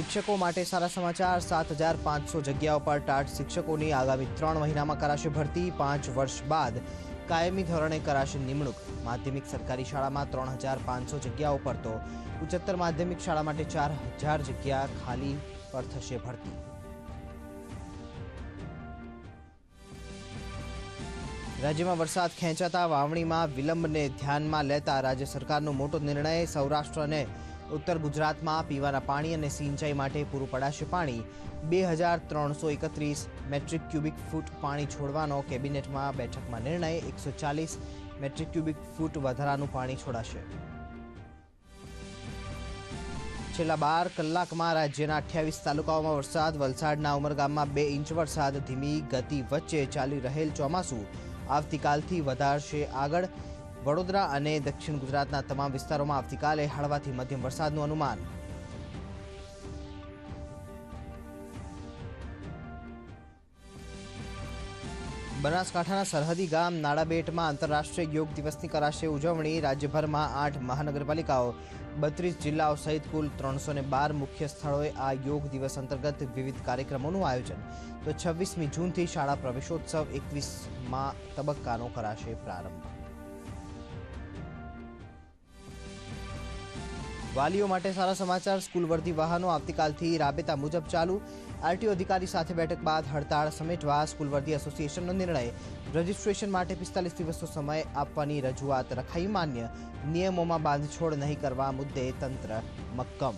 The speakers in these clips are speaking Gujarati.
શિક્ષકો માટે સારા સમાચાર 7,500 જગ્યાઓ પર ટાટ શિક્ષકોની આગામી 3 મહિનામાં કરાશે ભરતી 5 વર્ષ બાદ કાયમી ધોરણે કરાશે નિમણૂક માધ્યમિક સરકારી શાળામાં 3,500 જગ્યાઓ પર તો ઉચ્ચતર માધ્યમિક શાળા માટે 4,000 જગ્યા ખાલી પર થશે ભરતી। રાજ્યમાં વરસાદ ખેંચાતા વાવણીમાં વિલંબને ધ્યાનમાં લેતા રાજ્ય સરકારનો મોટો નિર્ણય સૌરાષ્ટ્ર અને ઉત્તર ગુજરાતમાં પીવાના પાણી અને સિંચાઈ માટે પૂરું પડાશે પાણી 2,331 મેટ્રિક ક્યુબિક ફૂટ પાણી છોડવાનો કેબિનેટમાં બેઠકમાં નિર્ણય 140 મેટ્રિક ક્યુબિક ફૂટ વધારાનું પાણી છોડાશે। છેલ્લા 12 કલાકમાં રાજ્યના 28 તાલુકાઓમાં વરસાદ વલસાડના ઉમરગામમાં 2 ઇંચ વરસાદ ધીમી ગતિ વચ્ચે ચાલી રહેલ ચોમાસું આવતીકાલથી વધારશે આગળ વડોદરા અને દક્ષિણ ગુજરાતના તમામ વિસ્તારોમાં આવતીકાલે હળવાથી મધ્યમ વરસાદનું અનુમાન। બનાસકાંઠાના સરહદી ગામ નાડાબેટમાં આંતરરાષ્ટ્રીય યોગ દિવસની કરાશે ઉજવણી રાજ્યભરમાં 8 મહાનગરપાલિકાઓ 32 જિલ્લાઓ સહિત કુલ 312 મુખ્ય સ્થળોએ આ યોગ દિવસ અંતર્ગત વિવિધ કાર્યક્રમોનું આયોજન તો 26મી જૂનથી શાળા પ્રવેશોત્સવ 21મા તબક્કાનો કરાશે પ્રારંભ। વાલીઓ માટે સારા સમાચાર સ્કૂલ વર્દી વાહનો આવતીકાલથી રાબેતા મુજબ ચાલુ આરટીઓ અધિકારી સાથે બેઠક બાદ હડતાળ સમેટવા સ્કૂલ વર્દી એસોસિએશનનો નિર્ણય રજીસ્ટ્રેશન માટે 45 દિવસનો સમય આપવાની રજૂઆત રખાઈ માન્ય નિયમોમાં બાંધછોડ નહીં કરવા મુદ્દે તંત્ર મક્કમ।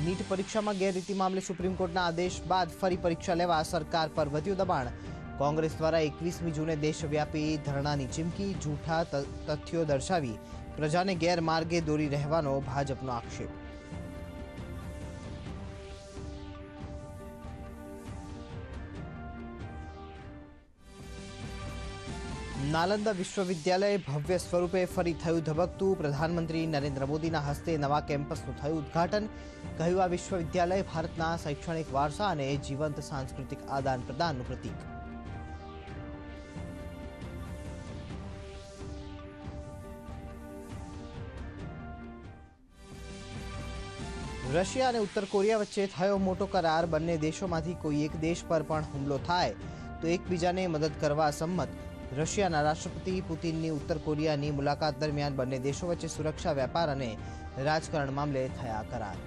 નીટ પરીક્ષામાં ગેરરીતિ મામલે સુપ્રીમ કોર્ટના આદેશ બાદ ફરી પરીક્ષા લેવા સરકાર પર વધ્યું દબાણ કોંગ્રેસ દ્વારા 21મી જૂને દેશવ્યાપી ધરણાની ચીમકી જૂઠા તથ્યો દર્શાવી પ્રજાને ગેરમાર્ગે દોરી રહેવાનો ભાજપનો આક્ષેપ। નાલંદા વિશ્વવિદ્યાલય ભવ્ય સ્વરૂપે ફરી થયું ધબકતું પ્રધાનમંત્રી નરેન્દ્ર મોદીના હસ્તે નવા કેમ્પસનું થયું ઉદ્ઘાટન કહ્યું આ વિશ્વવિદ્યાલય ભારતના શૈક્ષણિક વારસા અને જીવંત સાંસ્કૃતિક આદાન પ્રદાનનું પ્રતીક। રશિયા અને ઉત્તર કોરિયા વચ્ચે થયો મોટો કરાર બંને દેશોમાંથી કોઈ એક દેશ પર પણ હુમલો થાય તો એકબીજાને મદદ કરવા સંમત રશિયાના રાષ્ટ્રપતિ પુતિનની ઉત્તર કોરિયાની મુલાકાત દરમિયાન બંને દેશો વચ્ચે સુરક્ષા વેપાર અને રાજકારણ મામલે થયા કરાર।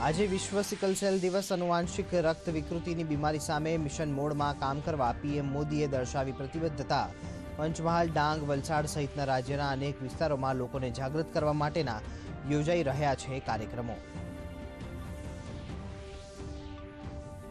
આજે વિશ્વ સિકલ સેલ દિવસ આનુવંશિક રક્ત વિકૃતિની બીમારી સામે મિશન મોડમાં કામ કરવા પીએમ મોદીએ દર્શાવી પ્રતિબદ્ધતા પંચમહાલ ડાંગ વલસાડ સહિતના રાજ્યના અનેક વિસ્તારોમાં લોકોને જાગૃત કરવા માટેના યોજાઈ રહ્યા છે કાર્યક્રમો।